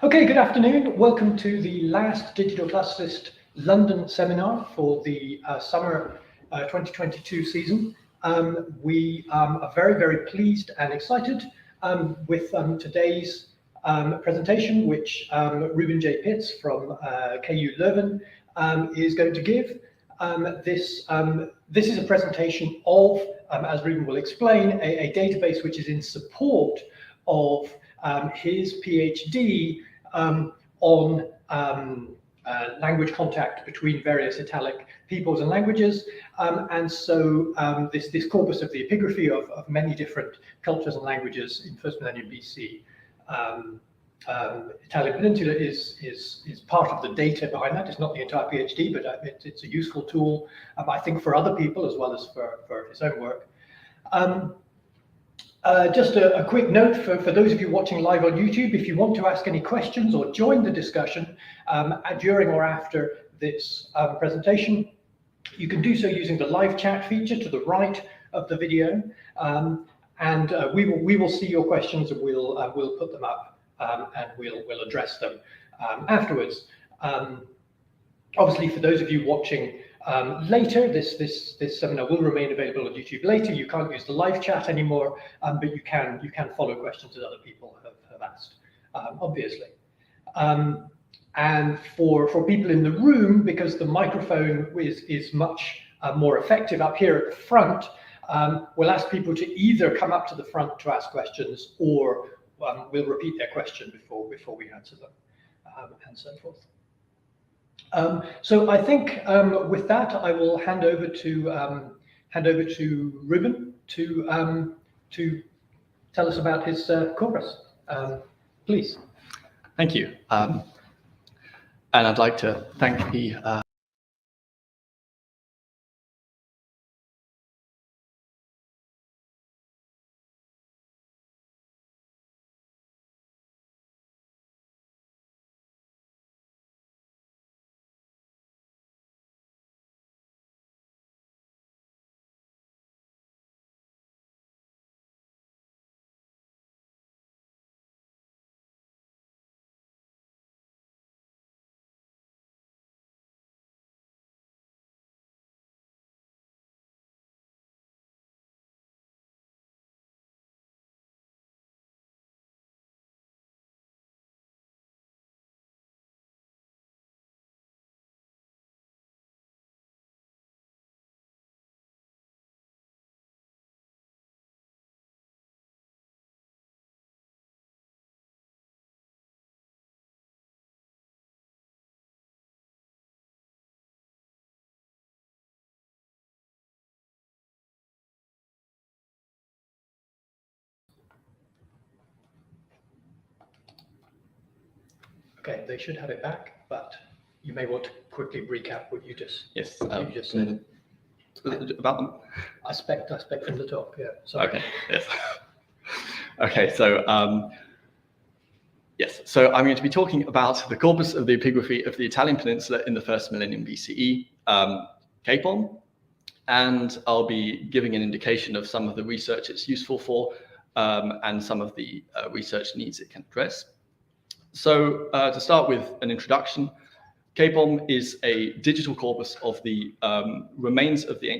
Okay, good afternoon. Welcome to the last Digital Classicist London seminar for the summer 2022 season. We are very, very pleased and excited with today's presentation, which Reuben J. Pitts from KU Leuven is going to give. This is a presentation of, as Reuben will explain, a database which is in support of his PhD on language contact between various Italic peoples and languages. And so this corpus of the epigraphy of many different cultures and languages in first millennium BC. Italian Peninsula is part of the data behind that. It's not the entire PhD, but it's a useful tool, I think, for other people as well as for his own work. Just a quick note for those of you watching live on YouTube, if you want to ask any questions or join the discussion during or after this presentation, you can do so using the live chat feature to the right of the video, and we will see your questions and we'll put them up and we'll address them afterwards. Obviously, for those of you watching later, this seminar will remain available on YouTube later. You can't use the live chat anymore, but you can follow questions that other people have asked, obviously. And for people in the room, because the microphone is much more effective up here at the front, we'll ask people to either come up to the front to ask questions, or we'll repeat their question before we answer them, and so forth. So I think with that, I will hand over to Reuben to tell us about his corpus. Please. Thank you. And I'd like to thank the Okay, they should have it back, but you may want to quickly recap what you just said. About them? I spec from the top, yeah. Sorry. Okay, yes. Okay, so yes, so I'm going to be talking about the corpus of the epigraphy of the Italian Peninsula in the first millennium BCE, CEIPoM, and I'll be giving an indication of some of the research it's useful for, and some of the research needs it can address. So to start with an introduction, CEIPoM is a digital corpus of the remains of the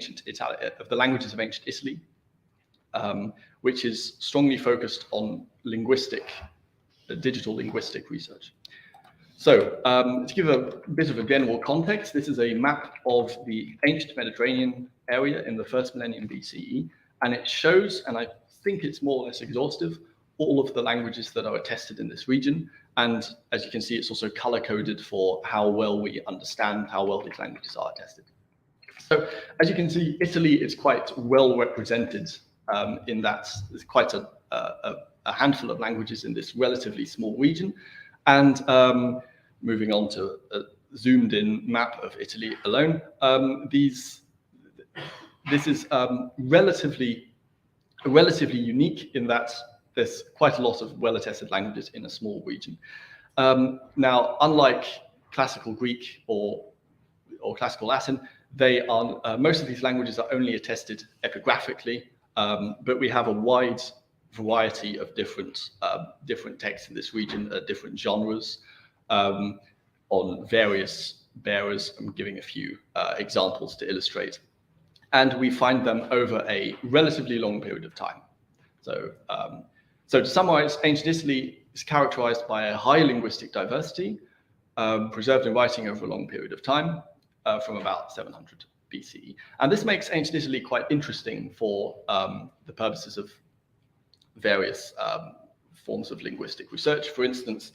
of the languages of ancient Italy, which is strongly focused on digital linguistic research. So to give a bit of a general context, this is a map of the ancient Mediterranean area in the first millennium BCE, and it shows, and I think it's more or less exhaustive, all of the languages that are attested in this region. And as you can see, it's also color-coded for how well we understand how well these languages are attested. So as you can see, Italy is quite well represented in that there's quite a handful of languages in this relatively small region. And moving on to a zoomed-in map of Italy alone, this is relatively unique in that there's quite a lot of well-attested languages in a small region. Now, unlike classical Greek or classical Latin, most of these languages are only attested epigraphically, but we have a wide variety of different texts in this region, different genres, on various bearers. I'm giving a few examples to illustrate. And we find them over a relatively long period of time. So, so to summarize, ancient Italy is characterized by a high linguistic diversity, preserved in writing over a long period of time, from about 700 BCE. And this makes ancient Italy quite interesting for the purposes of various forms of linguistic research. For instance,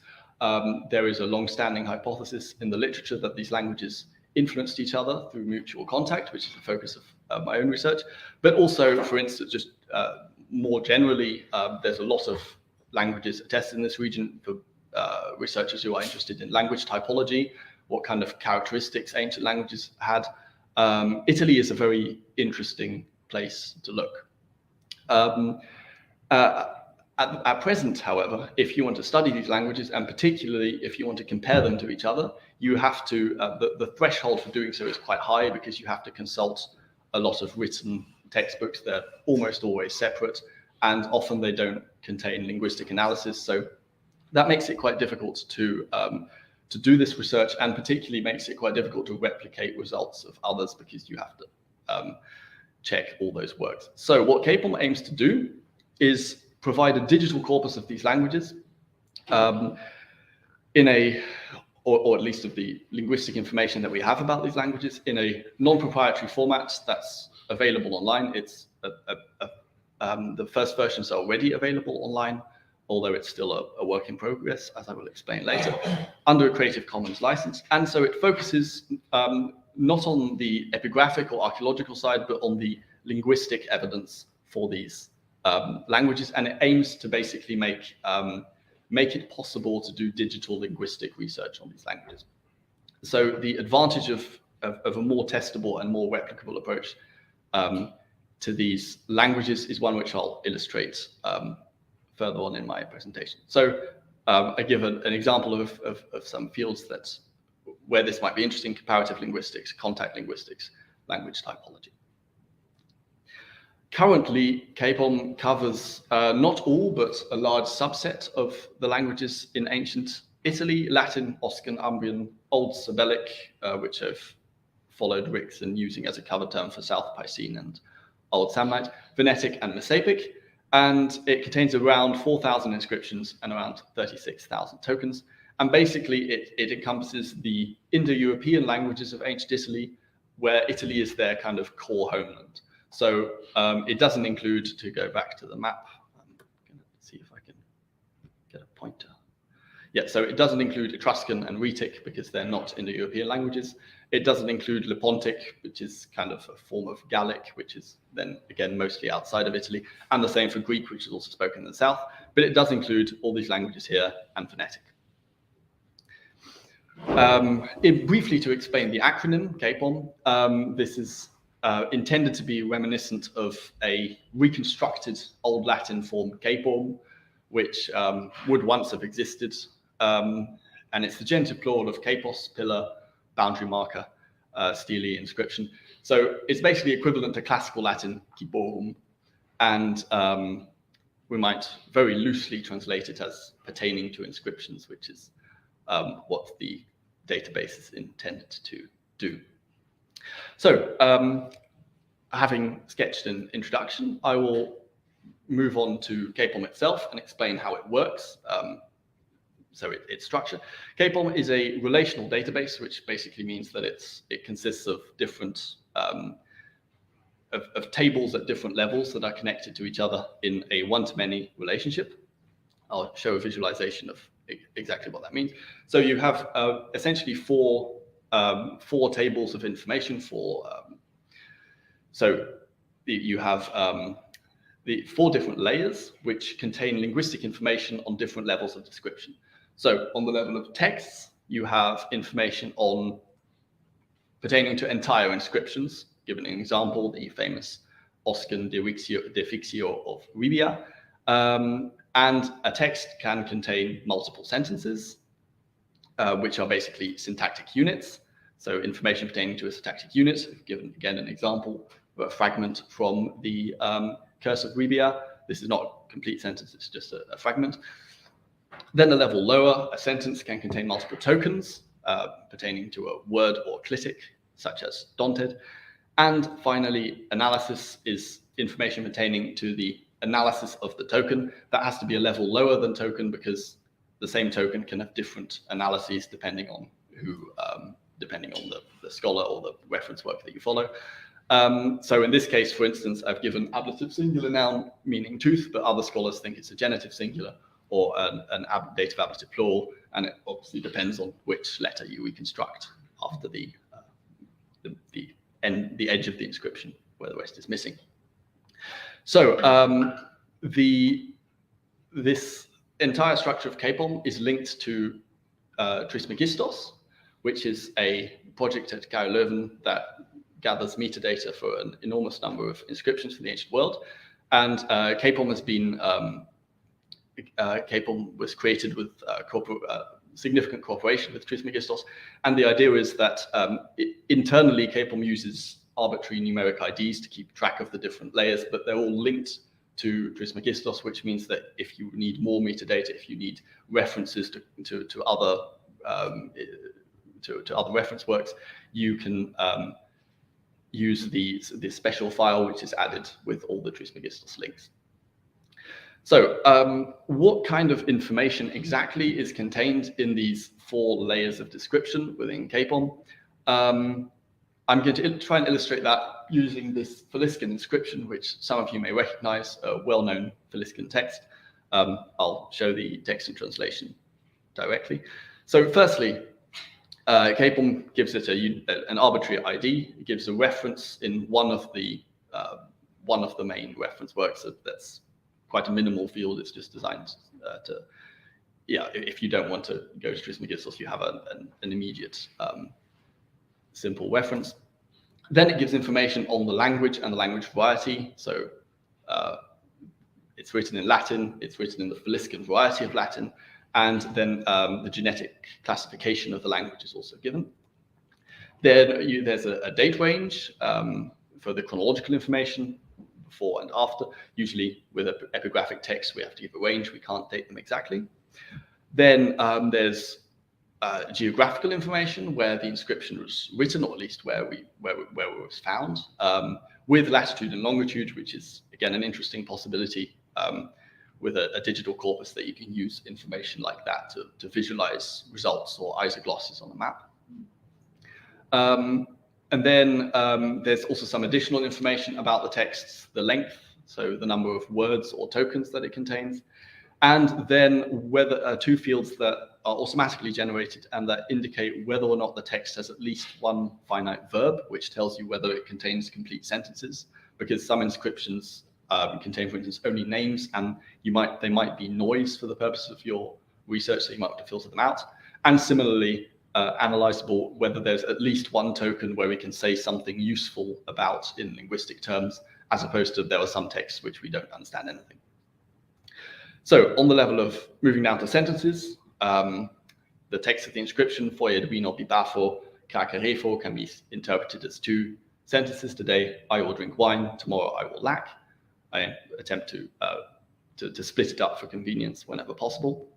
there is a long-standing hypothesis in the literature that these languages influenced each other through mutual contact, which is the focus of my own research. But also, for instance, just more generally, there's a lot of languages attested in this region for researchers who are interested in language typology, what kind of characteristics ancient languages had. Italy is a very interesting place to look. At present, however, if you want to study these languages, and particularly if you want to compare them to each other, you have to, the threshold for doing so is quite high, because you have to consult a lot of written textbooks. They're almost always separate, and often they don't contain linguistic analysis. So that makes it quite difficult to do this research, and particularly makes it quite difficult to replicate results of others, because you have to check all those works. So what CEIPoM aims to do is provide a digital corpus of these languages, in a, or at least of the linguistic information that we have about these languages, in a non-proprietary format that's available online. It's the first versions are already available online, although it's still a work in progress, as I will explain later, under a Creative Commons license. And so it focuses not on the epigraphic or archaeological side, but on the linguistic evidence for these languages, and it aims to basically make it possible to do digital linguistic research on these languages. So the advantage of a more testable and more replicable approach to these languages is one which I'll illustrate further on in my presentation. So I give an example of some fields where this might be interesting: comparative linguistics, contact linguistics, language typology. Currently, CEIPoM covers not all, but a large subset of the languages in ancient Italy: Latin, Oscan, Umbrian, Old Sabellic, which have followed Rixen using as a cover term for South Piscine and Old Samnite, Venetic and Messapic, and it contains around 4,000 inscriptions and around 36,000 tokens. And basically, it encompasses the Indo-European languages of ancient Italy, where Italy is their kind of core homeland. So it doesn't include, to go back to the map, I'm going to see if I can get a pointer. Yeah, so it doesn't include Etruscan and Rhetic, because they're not Indo-European languages. It doesn't include Lepontic, which is kind of a form of Gallic, which is then, again, mostly outside of Italy, and the same for Greek, which is also spoken in the south. But it does include all these languages here and phonetic. Briefly, to explain the acronym CEIPoM, this is intended to be reminiscent of a reconstructed Old Latin form CEIPoM, which would once have existed. And it's the genitive plural of Capos, pillar, boundary marker, stele, inscription. So it's basically equivalent to classical Latin ciborum, and we might very loosely translate it as pertaining to inscriptions, which is what the database is intended to do. So having sketched an introduction, I will move on to CEIPoM itself and explain how it works. So its structure. CEIPoM is a relational database, which basically means that it consists of different of tables at different levels that are connected to each other in a one-to-many relationship. I'll show a visualization of exactly what that means. So you have essentially four tables of information for. So you have the four different layers, which contain linguistic information on different levels of description. So on the level of texts, you have information on pertaining to entire inscriptions. Given an example, the famous Oscan defixio of Ribia. And a text can contain multiple sentences, which are basically syntactic units. So information pertaining to a syntactic unit. Given again an example, a fragment from the Curse of Ribia. This is not not complete sentence, it's just a fragment. Then a level lower, a sentence can contain multiple tokens pertaining to a word or clitic, such as donted. And finally, analysis is information pertaining to the analysis of the token. That has to be a level lower than token because the same token can have different analyses depending on who, depending on the scholar or the reference work that you follow. So in this case, for instance, I've given ablative singular noun meaning tooth, but other scholars think it's a genitive singular or an dative ablative plural, and it obviously depends on which letter you reconstruct after the edge of the inscription where the rest is missing. So this entire structure of CEIPoM is linked to Trismegistos, which is a project at Leuven that gathers metadata for an enormous number of inscriptions from the ancient world. And CEIPoM has been CEIPoM was created with significant cooperation with Trismegistos, and the idea is that internally CEIPoM uses arbitrary numeric IDs to keep track of the different layers, but they're all linked to Trismegistos, which means that if you need more metadata, if you need references to other reference works, you can use this special file which is added with all the Trismegistos links. So what kind of information exactly is contained in these 4 layers of description within CEIPoM? I'm going to try and illustrate that using this Faliscan inscription, which some of you may recognize, a well-known Faliscan text. I'll show the text and translation directly. So firstly, CEIPoM gives it an arbitrary ID. It gives a reference in one of the main reference works. That's quite a minimal field. It's just designed if you don't want to go to Trismegistos, you have an immediate simple reference. Then it gives information on the language and the language variety. So it's written in Latin, it's written in the Faliscan variety of Latin, and then the genetic classification of the language is also given. Then there's a date range for the chronological information, before and after. Usually with epigraphic text, we have to give a range, we can't date them exactly. Then there's geographical information where the inscription was written, or at least where it was found, with latitude and longitude, which is again an interesting possibility with a digital corpus that you can use information like that to visualize results or isoglosses on a map. And then there's also some additional information about the texts, the length, so the number of words or tokens that it contains, and then whether 2 fields that are automatically generated and that indicate whether or not the text has at least one finite verb, which tells you whether it contains complete sentences, because some inscriptions contain, for instance, only names, and they might be noise for the purpose of your research, so you might have to filter them out. And similarly, analyzable whether there's at least one token where we can say something useful about in linguistic terms, as opposed to there are some texts which we don't understand anything. So on the level of moving down to sentences, the text of the inscription, foie de vino bibafo, kakarefo, can be interpreted as 2 sentences. Today I will drink wine, tomorrow I will lack. I attempt to split it up for convenience whenever possible.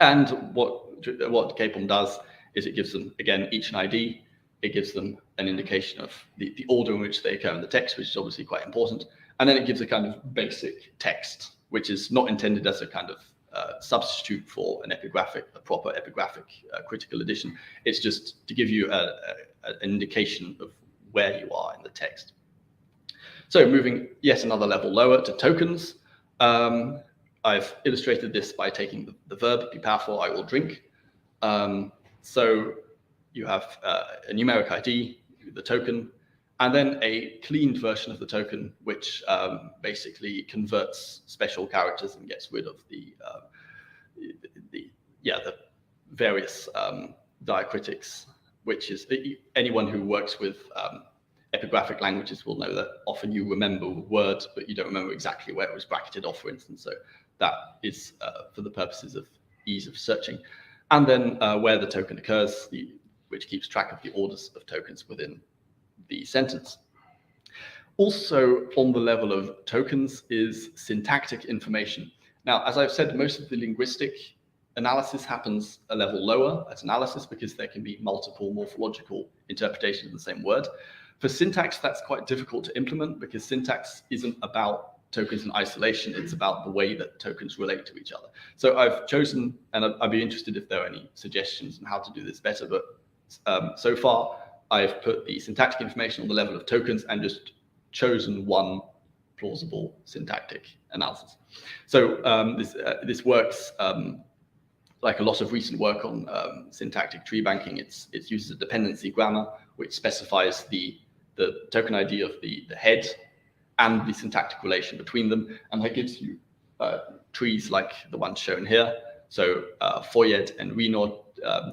And what CEIPoM does is it gives them, again, each an ID. It gives them an indication of the order in which they occur in the text, which is obviously quite important. And then it gives a kind of basic text, which is not intended as a kind of substitute for a proper epigraphic critical edition. It's just to give you an indication of where you are in the text. So moving yet another level lower to tokens. I've illustrated this by taking the verb, bipafo, I will drink. So you have a numeric ID, the token, and then a cleaned version of the token, which basically converts special characters and gets rid of the various diacritics, which is anyone who works with epigraphic languages will know that often you remember words, but you don't remember exactly where it was bracketed off, for instance. So that is for the purposes of ease of searching. And then where the token occurs, which keeps track of the orders of tokens within the sentence. Also on the level of tokens is syntactic information. Now, as I've said, most of the linguistic analysis happens a level lower at analysis because there can be multiple morphological interpretations of the same word. For syntax, that's quite difficult to implement because syntax isn't about tokens in isolation, it's about the way that tokens relate to each other. So I've chosen, and I'd be interested if there are any suggestions on how to do this better, but so far I've put the syntactic information on the level of tokens and just chosen one plausible syntactic analysis. So this works like a lot of recent work on syntactic tree banking. It uses a dependency grammar which specifies the token ID of the head and the syntactic relation between them, and that gives you trees like the ones shown here. So foyed and renod,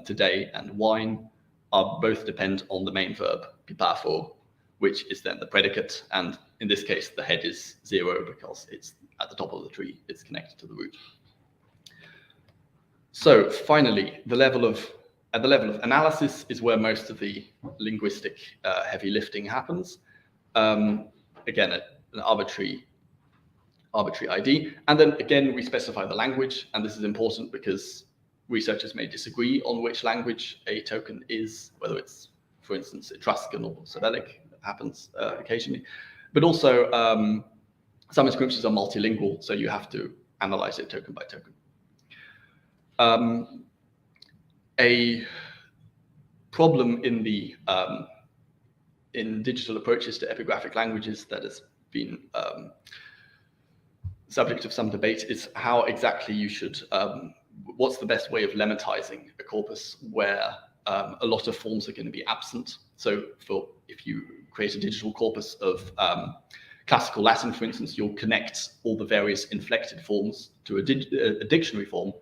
today, and wine are both depend on the main verb pipafo, which is then the predicate, and in this case the head is 0 because it's at the top of the tree, it's connected to the root. So finally, at the level of analysis is where most of the linguistic heavy lifting happens. Again, an arbitrary ID, and then again we specify the language, and this is important because researchers may disagree on which language a token is, whether it's, for instance, Etruscan or Cyrillic. That happens occasionally, but also some inscriptions are multilingual, so you have to analyze it token by token. A problem in the in digital approaches to epigraphic languages that has been subject of some debate is how exactly you should, what's the best way of lemmatizing a corpus where a lot of forms are going to be absent. So if you create a digital corpus of classical Latin, for instance, you'll connect all the various inflected forms to a dictionary form,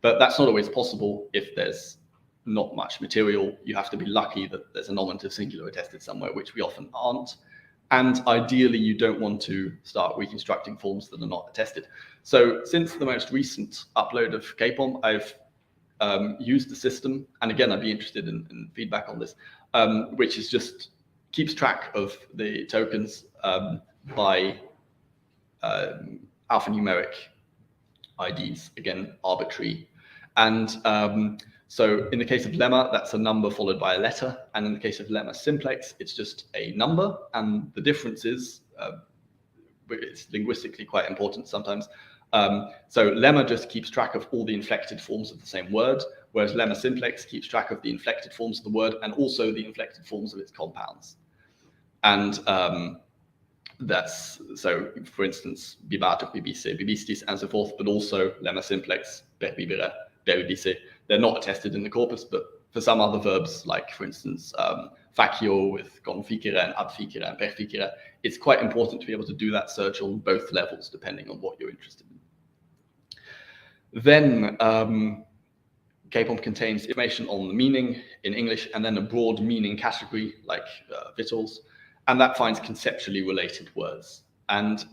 but that's not always possible if there's not much material. You have to be lucky that there's a nominative singular attested somewhere, which we often aren't. And ideally, you don't want to start reconstructing forms that are not attested. So since the most recent upload of CEIPoM, I've used the system, and again, I'd be interested in feedback on this, which is just keeps track of the tokens by alphanumeric IDs, again, arbitrary. And so in the case of lemma, that's a number followed by a letter. And in the case of lemma simplex, it's just a number. And the difference is, it's linguistically quite important sometimes. So lemma just keeps track of all the inflected forms of the same word, whereas lemma simplex keeps track of the inflected forms of the word and also the inflected forms of its compounds. And that's, so for instance, bibato, bibise, bibistis, and so forth, but also lemma simplex, berbibere, berbibise, they're not attested in the corpus, but for some other verbs, like for instance, facio with conficere and adficere and perficere, it's quite important to be able to do that search on both levels, depending on what you're interested in. Then CEIPoM contains information on the meaning in English, and then a broad meaning category like victuals, and that finds conceptually related words. And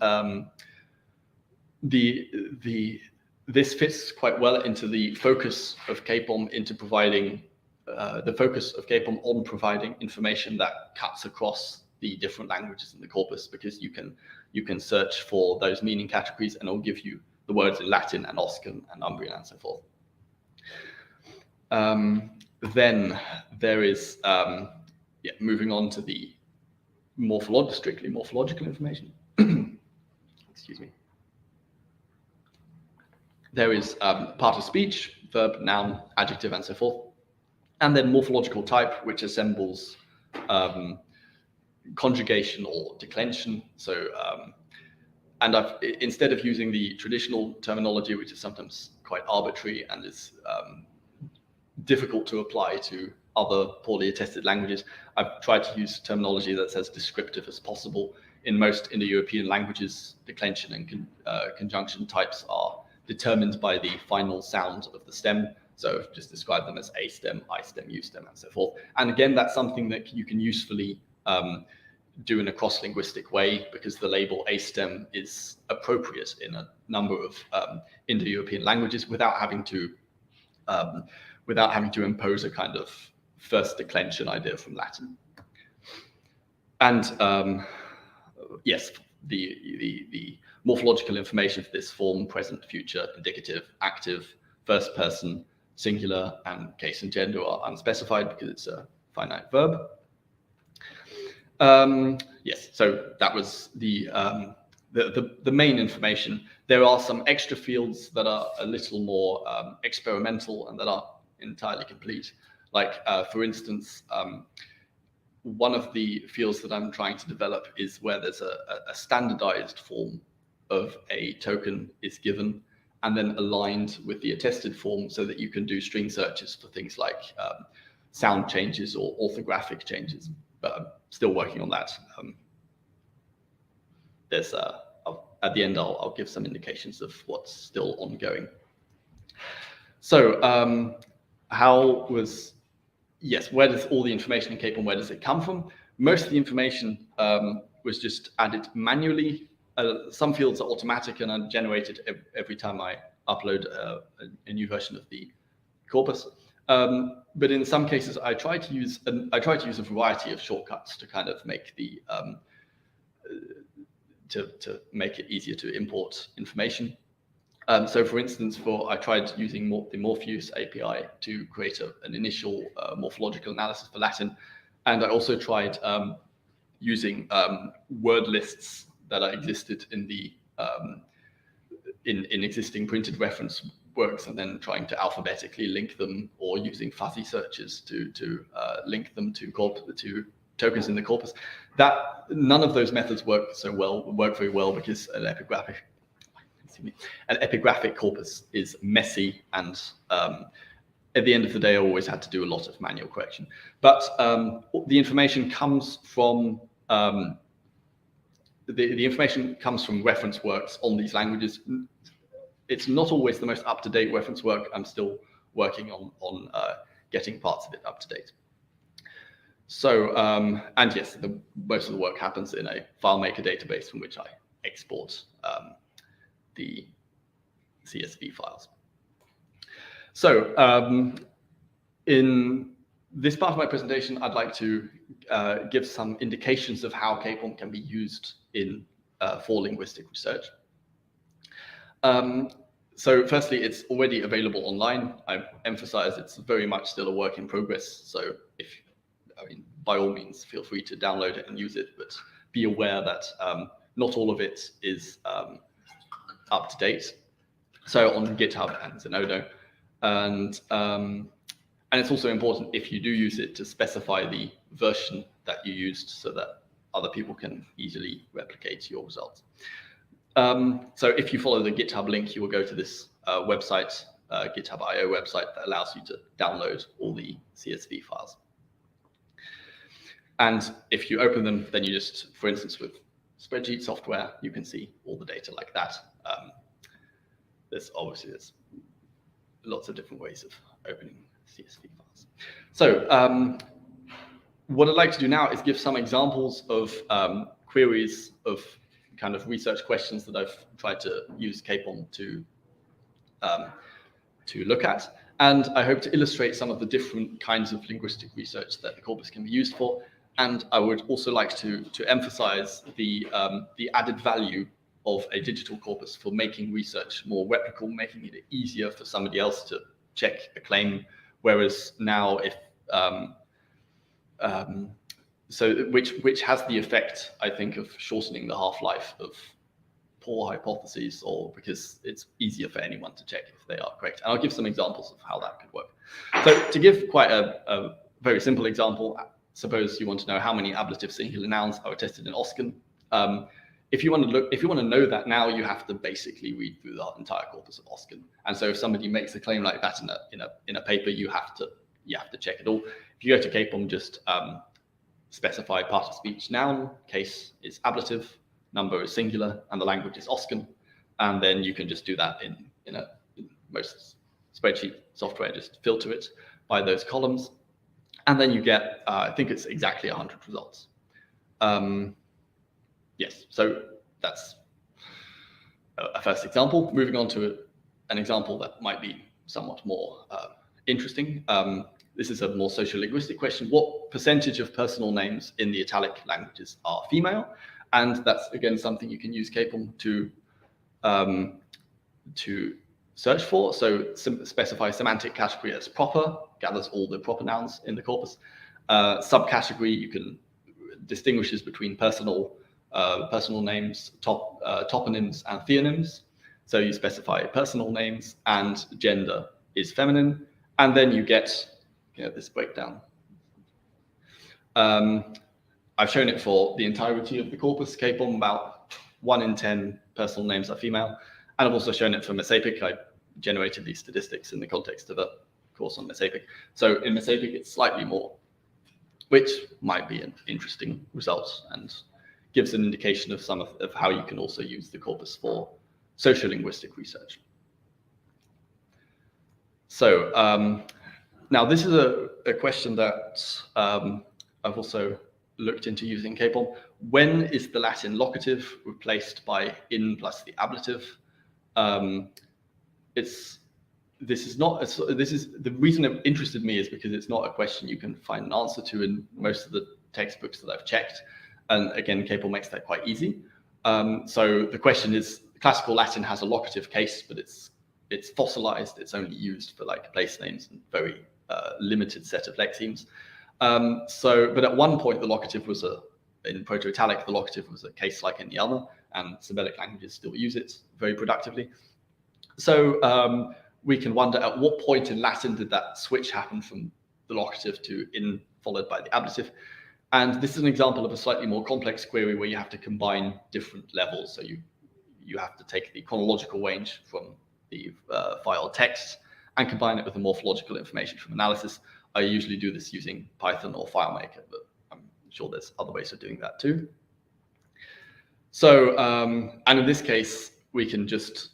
this fits quite well into the focus of CEIPoM into providing the focus of CEIPoM on providing information that cuts across the different languages in the corpus, because you can search for those meaning categories and it'll give you the words in Latin and Oscan and Umbrian and so forth. Then there is moving on to the strictly morphological information. Excuse me. There is part of speech, verb, noun, adjective, and so forth. And then morphological type, which assembles conjugation or declension. So, and instead of using the traditional terminology, which is sometimes quite arbitrary and is difficult to apply to other poorly attested languages, I've tried to use terminology that's as descriptive as possible. In most Indo-European languages, declension and conjunction types are determined by the final sound of the stem. So I've just described them as A stem, I stem, U stem, and so forth. And again, that's something that you can usefully do in a cross-linguistic way, because the label A stem is appropriate in a number of Indo-European languages without having to impose a kind of first declension idea from Latin. And yes, the morphological information for this form, present, future, indicative, active, first person, singular, and case and gender are unspecified because it's a finite verb. Yes, so that was the main information. There are some extra fields that are a little more experimental and that aren't entirely complete. Like, for instance, one of the fields that I'm trying to develop is where there's a standardized form of a token is given and then aligned with the attested form so that you can do string searches for things like sound changes or orthographic changes. But I'm still working on that. There's at the end, I'll give some indications of what's still ongoing. So where does all the information in CEIPoM, where does it come from? Most of the information was just added manually. Some fields are automatic and are generated every time I upload a new version of the corpus. But in some cases, I try to use a variety of shortcuts to kind of make the to make it easier to import information. So, for instance, I tried using the Morpheus API to create an initial morphological analysis for Latin, and I also tried using word lists that existed in the in existing printed reference works, and then trying to alphabetically link them, or using fuzzy searches to link them to tokens in the corpus. That none of those methods work very well because an epigraphic corpus is messy, and at the end of the day, I always had to do a lot of manual correction. But the information comes from the information comes from reference works on these languages. It's not always the most up-to-date reference work. I'm still working on getting parts of it up to date. So, and yes, most of the work happens in a FileMaker database from which I export the CSV files. So, in this part of my presentation, I'd like to give some indications of how CEIPoM can be used for linguistic research. So firstly, it's already available online. I emphasize it's very much still a work in progress. So by all means, feel free to download it and use it, but be aware that not all of it is up to date. So on GitHub and Zenodo, and it's also important, if you do use it, to specify the version that you used so that other people can easily replicate your results. So if you follow the GitHub link, you will go to this website, GitHub.io website, that allows you to download all the CSV files. And if you open them, then you just, for instance, with spreadsheet software, you can see all the data like that. There's lots of different ways of opening CSV files. So what I'd like to do now is give some examples of queries of kind of research questions that I've tried to use CEIPoM to look at. And I hope to illustrate some of the different kinds of linguistic research that the corpus can be used for. And I would also like to emphasize the added value of a digital corpus for making research more replicable, making it easier for somebody else to check a claim. Whereas now, which has the effect, I think, of shortening the half-life of poor hypotheses, or because it's easier for anyone to check if they are correct. And I'll give some examples of how that could work. So to give quite a very simple example, suppose you want to know how many ablative singular nouns are attested in Oscan. If you want to know that now, you have to basically read through the entire corpus of Oscan. And so if somebody makes a claim like that in a paper, you have to check it all. If you go to CEIPoM, just specify part of speech noun, case is ablative, number is singular, and the language is Oscan. And then you can just do that in most spreadsheet software, just filter it by those columns. And then you get, I think it's exactly 100 results. Yes, so that's a first example. Moving on to an example that might be somewhat more interesting. This is a more social linguistic question. What percentage of personal names in the Italic languages are female? And that's, again, something you can use CEIPoM to search for. So specify semantic category as proper, gathers all the proper nouns in the corpus. Subcategory, you can distinguishes between personal names, toponyms, and theonyms. So you specify personal names, and gender is feminine, and then you get this breakdown. I've shown it for the entirety of the corpus CEIPoM. About 1 in 10 personal names are female, and I've also shown it for Messapic. I generated these statistics in the context of a course on Messapic. So in Messapic, it's slightly more, which might be an interesting result and gives an indication of some of how you can also use the corpus for sociolinguistic research. So now this is a question that I've also looked into using CEIPoM. When is the Latin locative replaced by in plus the ablative? The reason it interested me is because it's not a question you can find an answer to in most of the textbooks that I've checked. And again, CEIPoM makes that quite easy. So the question is, classical Latin has a locative case, but it's fossilized. It's only used for like place names and very limited set of lexemes. But at one point, the locative was in Proto-Italic, the locative was a case like any other, and Semitic languages still use it very productively. So we can wonder at what point in Latin did that switch happen from the locative to in followed by the ablative. And this is an example of a slightly more complex query where you have to combine different levels. So you have to take the chronological range from the file text and combine it with the morphological information from analysis. I usually do this using Python or FileMaker, but I'm sure there's other ways of doing that too. So, and in this case, we can just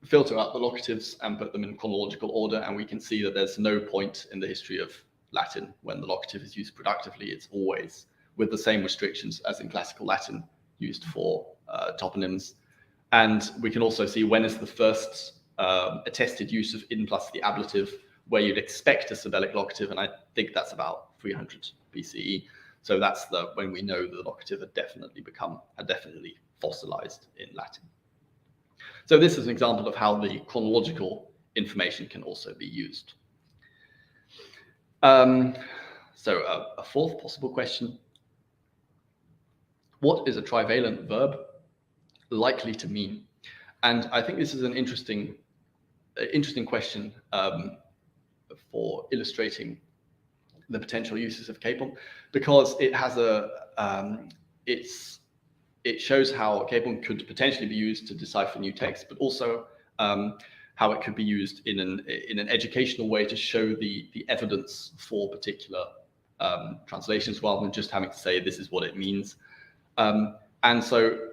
filter out the locatives and put them in chronological order, and we can see that there's no point in the history of Latin when the locative is used productively. It's always with the same restrictions as in classical Latin used for toponyms. And we can also see when is the first attested use of in plus the ablative, where you'd expect a Sabellic locative, and I think that's about 300 BCE. So that's when we know the locative had definitely fossilized in Latin. So this is an example of how the chronological information can also be used. So a fourth possible question: what is a trivalent verb likely to mean? And I think this is an interesting question for illustrating the potential uses of CEIPoM, because it has it shows how CEIPoM could potentially be used to decipher new text, but also how it could be used in an educational way to show the evidence for particular translations, rather than just having to say this is what it means. And so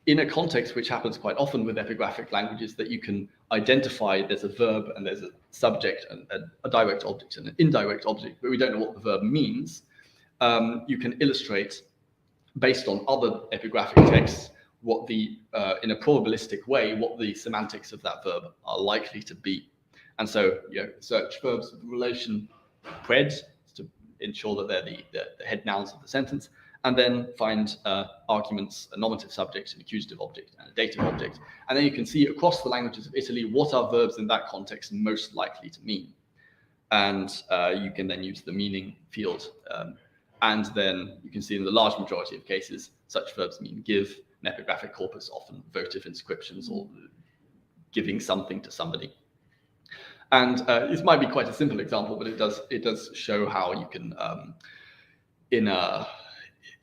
in a context which happens quite often with epigraphic languages, that you can identify there's a verb and there's a subject and a direct object and an indirect object, but we don't know what the verb means. You can illustrate, based on other epigraphic texts, what in a probabilistic way, what the semantics of that verb are likely to be. And so, search verbs with relation pred to ensure that they're the head nouns of the sentence, and then find arguments, a nominative subject, an accusative object, and a dative object. And then you can see across the languages of Italy what are verbs in that context most likely to mean. And you can then use the meaning field. And then you can see in the large majority of cases, such verbs mean give, an epigraphic corpus, often votive inscriptions or giving something to somebody. And this might be quite a simple example, but it does show how you can,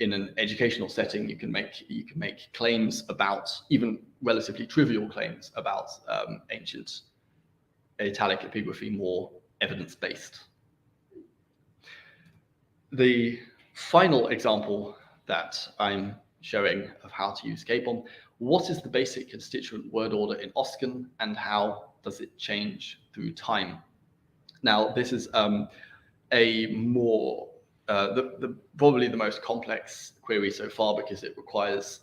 in an educational setting, you can make claims about, even relatively trivial claims about ancient Italic epigraphy, more evidence-based. The final example that I'm showing of how to use CEIPoM: what is the basic constituent word order in Oscan, and how does it change through time? Now, this is a more probably the most complex query so far, because it requires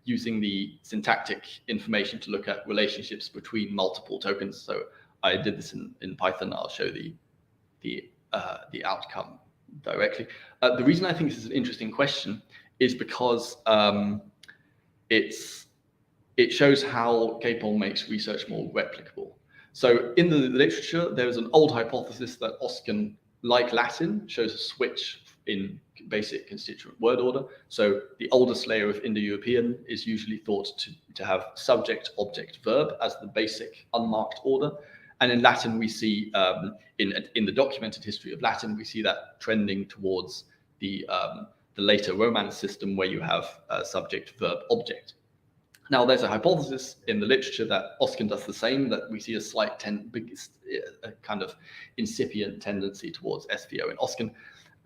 using the syntactic information to look at relationships between multiple tokens. So I did this in Python. I'll show the outcome directly. The reason I think this is an interesting question is because it shows how CEIPoM makes research more replicable. So in the literature, there is an old hypothesis that Oscan, like Latin, shows a switch in basic constituent word order. So the oldest layer of Indo-European is usually thought to have subject, object, verb as the basic unmarked order. And in Latin, we see, in the documented history of Latin, we see that trending towards the later Romance system where you have subject, verb, object. Now, there's a hypothesis in the literature that Oscan does the same, that we see a slight kind of incipient tendency towards SVO in Oscan.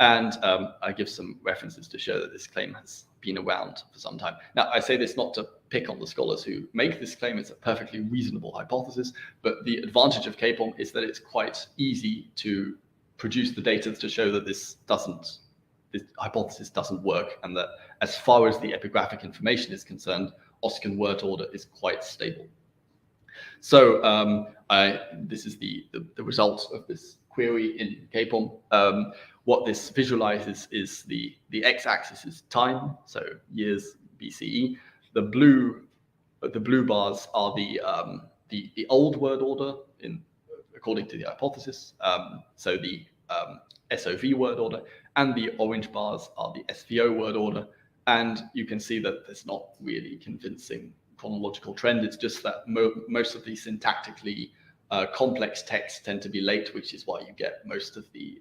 And I give some references to show that this claim has been around for some time. Now, I say this not to pick on the scholars who make this claim. It's a perfectly reasonable hypothesis, but the advantage of CEIPoM is that it's quite easy to produce the data to show that this hypothesis doesn't work, and that as far as the epigraphic information is concerned, Oscan word order is quite stable. So this is the result of this query in CEIPoM. What this visualizes is the x-axis is time, so years BCE. The blue bars are the old word order according to the hypothesis. So the SOV word order, and the orange bars are the SVO word order. And you can see that there's not really convincing chronological trend. It's just that most of the syntactically complex texts tend to be late, which is why you get most of the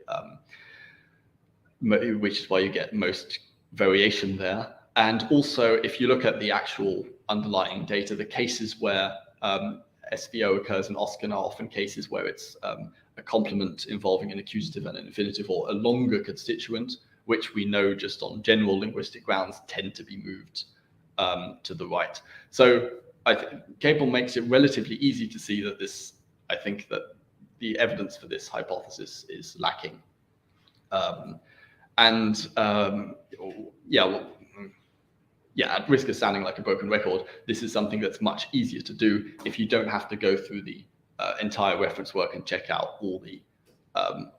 most variation there. And also, if you look at the actual underlying data, the cases where SVO occurs in Oscan are often cases where it's a complement involving an accusative and an infinitive, or a longer constituent, which we know just on general linguistic grounds tend to be moved to the right. So I think CEIPoM makes it relatively easy to see that I think that the evidence for this hypothesis is lacking. At risk of sounding like a broken record, this is something that's much easier to do if you don't have to go through the entire reference work and check out all the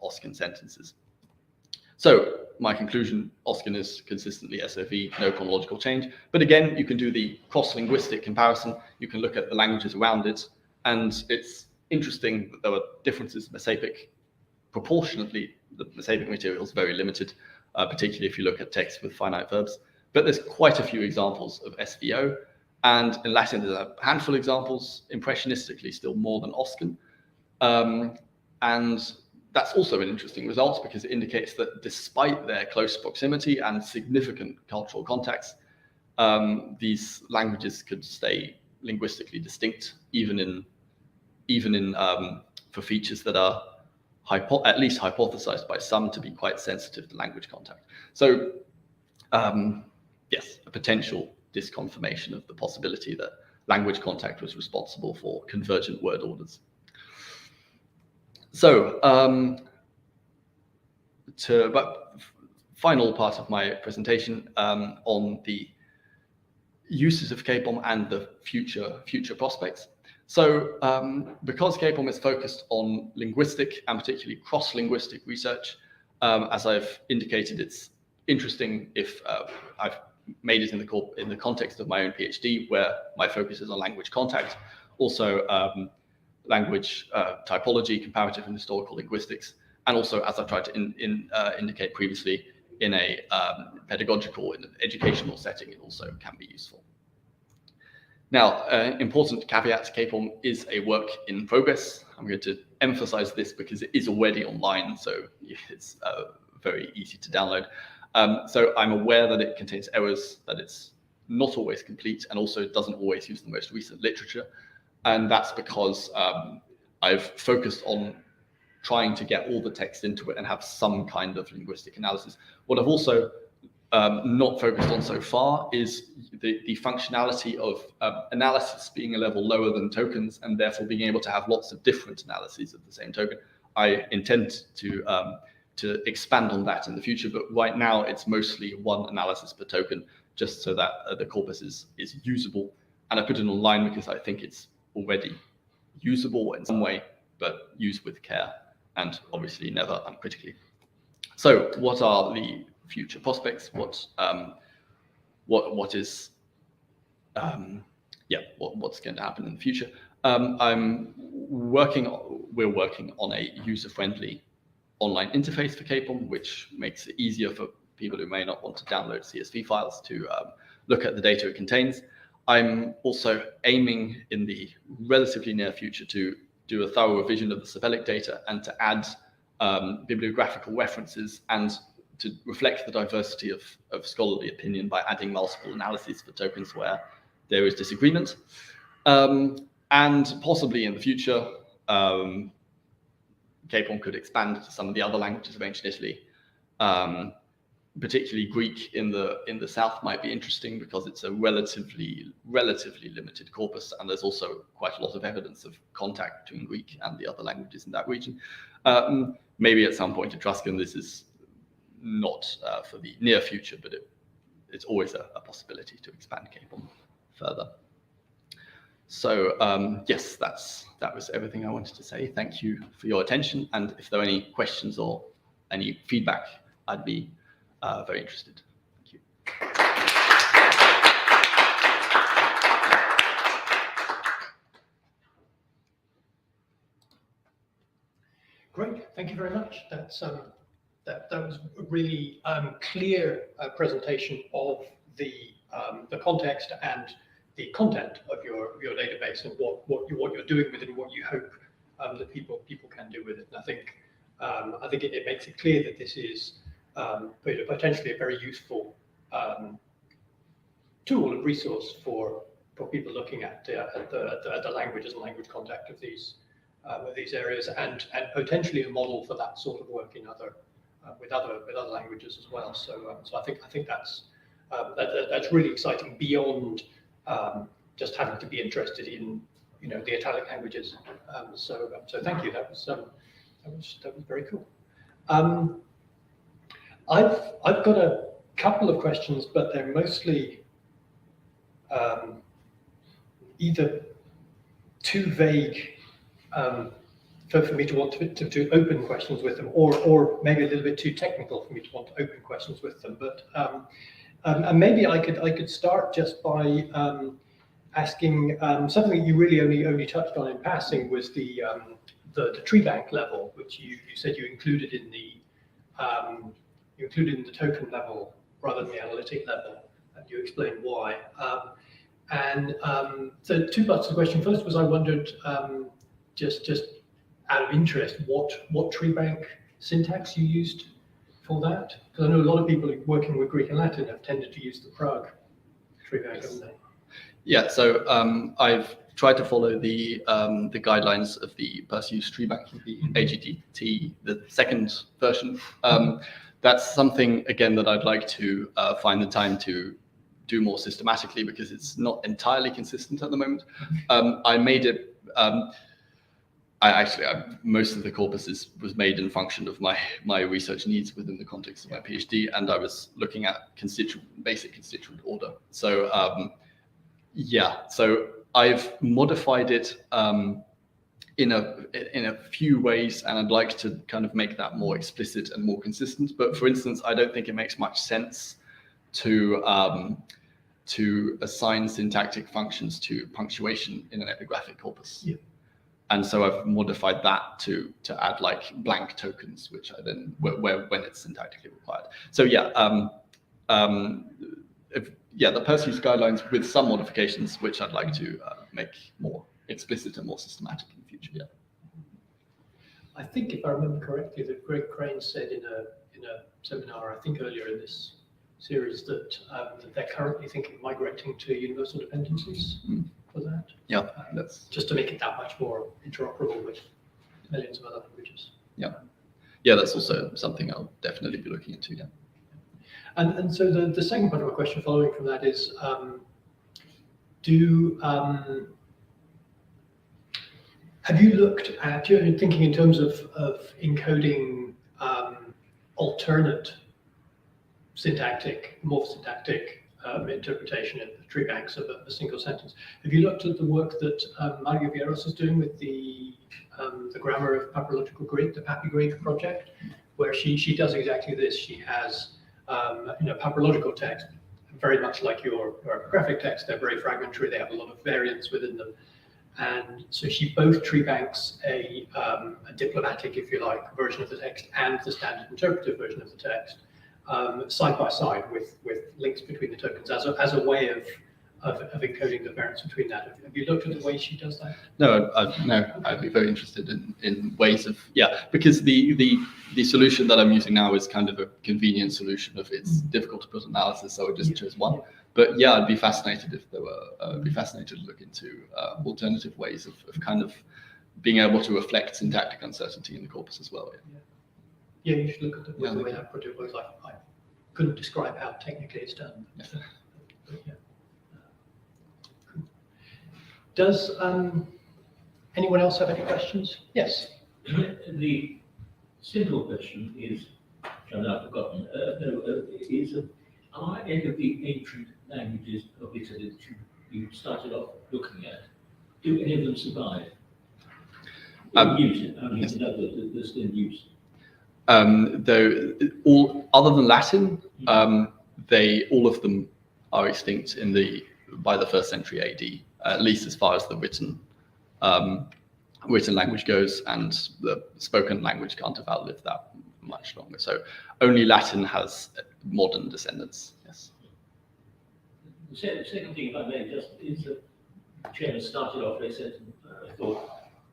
Oscan sentences. So my conclusion, Oscan is consistently SOV, no chronological change. But again, you can do the cross-linguistic comparison. You can look at the languages around it. And it's interesting that there are differences in Mesapic. Proportionately, the Mesapic material is very limited, particularly if you look at texts with finite verbs. But there's quite a few examples of SVO. And in Latin, there's a handful of examples, impressionistically still more than Oscan. And that's also an interesting result because it indicates that despite their close proximity and significant cultural contacts, these languages could stay linguistically distinct, even for features that are at least hypothesized by some to be quite sensitive to language contact. So yes, a potential disconfirmation of the possibility that language contact was responsible for convergent word orders. So, but final part of my presentation on the uses of CEIPoM and the future prospects. So, because CEIPoM is focused on linguistic and particularly cross-linguistic research, as I've indicated, it's interesting if I've made it in the context of my own PhD, where my focus is on language contact. Also, language typology, comparative and historical linguistics, and also, as I tried to indicate previously, in a pedagogical, in an educational setting, it also can be useful. Now, important caveat, CEIPoM is a work in progress. I'm going to emphasize this because it is already online, so it's very easy to download. So I'm aware that it contains errors, that it's not always complete, and also doesn't always use the most recent literature. And that's because I've focused on trying to get all the text into it and have some kind of linguistic analysis. What I've also not focused on so far is the functionality of analysis being a level lower than tokens, and therefore being able to have lots of different analyses of the same token. I intend to expand on that in the future, but right now it's mostly one analysis per token, just so that the corpus is usable. And I put it online because I think it's already usable in some way, but used with care and obviously never uncritically. So what are the future prospects? what is what's going to happen in the future. We're working on a user-friendly online interface for CEIPoM, which makes it easier for people who may not want to download CSV files to look at the data it contains. I'm also aiming in the relatively near future to do a thorough revision of the Sabellic data and to add bibliographical references and to reflect the diversity of scholarly opinion by adding multiple analyses for tokens where there is disagreement. And possibly in the future, CEIPoM could expand to some of the other languages of ancient Italy. Particularly Greek in the south might be interesting because it's a relatively limited corpus, and there's also quite a lot of evidence of contact between Greek and the other languages in that region. Maybe at some point Etruscan. This is not for the near future, but it's always a possibility to expand CEIPoM further. So yes, that was everything I wanted to say. Thank you for your attention, and if there are any questions or any feedback, I'd be very interested. Thank you. Great, thank you very much. That's that was a really clear presentation of the context and the content of your database and what you're doing with it and what you hope that people can do with it. And I think it makes it clear that this is potentially a very useful tool and resource for people looking at the languages and language contact of these areas, and potentially a model for that sort of work in with other languages as well. So I think that's really exciting beyond just having to be interested in the Italic languages. So thank you. That was very cool. I've got a couple of questions, but they're mostly either too vague for me to want to open questions with them, or maybe a little bit too technical for me to want to open questions with them. But and maybe I could start just by asking something that you really only touched on in passing, was the tree bank level, which you said you included in the token level rather than the analytic level, and you explained why. So two parts of the question. First was, I wondered, just out of interest, what tree bank syntax you used for that? Because I know a lot of people working with Greek and Latin have tended to use the Prague tree bank, haven't they? Yeah, so I've tried to follow the guidelines of the Perseus tree bank, the AGT, the second version. That's something, again, that I'd like to find the time to do more systematically, because it's not entirely consistent at the moment. I made it, most of the corpus was made in function of my research needs within the context of my PhD, and I was looking at basic constituent order. So so I've modified it in a few ways, and I'd like to kind of make that more explicit and more consistent. But for instance, I don't think it makes much sense to assign syntactic functions to punctuation in an epigraphic corpus. Yeah. And so I've modified that to add like blank tokens, which I then when it's syntactically required. So the Perseus guidelines with some modifications, which I'd like to make more explicit and more systematic in the future. Yeah. I think, if I remember correctly, that Greg Crane said in a seminar, I think earlier in this series, that they're currently thinking of migrating to universal dependencies for that. Yeah, that's just to make it that much more interoperable with millions of other languages. Yeah, that's also something I'll definitely be looking into. Yeah. And so the second part of my question, following from that, is have you looked at, you're thinking in terms of encoding alternate syntactic, morphosyntactic interpretation of the tree banks of a single sentence? Have you looked at the work that Mario Vieros is doing with the grammar of papyrological Greek, the Papy Greek project, where she does exactly this? She has papyrological text, very much like your epigraphic text, they're very fragmentary, they have a lot of variance within them. And so she both tree banks a diplomatic, if you like, version of the text and the standard interpretive version of the text side by side with links between the tokens as a way of encoding the variance between that. Have you looked at the way she does that? No, I'd be very interested in ways of, because the solution that I'm using now is kind of a convenient solution of it's difficult to put analysis, so I just chose one. But yeah, I'd be fascinated if there were, I'd be fascinated to look into alternative ways of kind of being able to reflect syntactic uncertainty in the corpus as well. Yeah, you should look at the way that project works. I couldn't describe how technically it's done. But yeah. Does anyone else have any questions? Yes. The simple question is, and I've forgotten, are any of the ancient languages of Italy that you started off looking at, do any of them survive? Use, I mean, in other words, they're still in use. Though all other than Latin, all of them are extinct by the 1st century AD, at least as far as the written language goes, and the spoken language can't have outlived that much longer. So only Latin has modern descendants. Yes. The second thing, if I may, just is that the chairman started off. They said, I thought,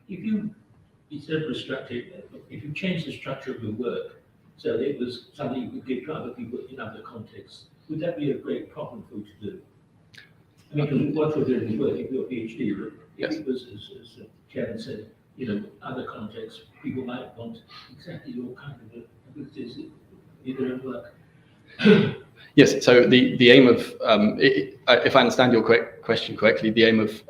if you change the structure of your work so that it was something you could give to other people in other contexts, would that be a great problem for you to do? I mean, because what you're doing is working for your PhD, but if it was, as the chairman said, other contexts, people might want exactly your kind of abilities in their own work. Yes, so the aim of, if I understand your question correctly, the aim of,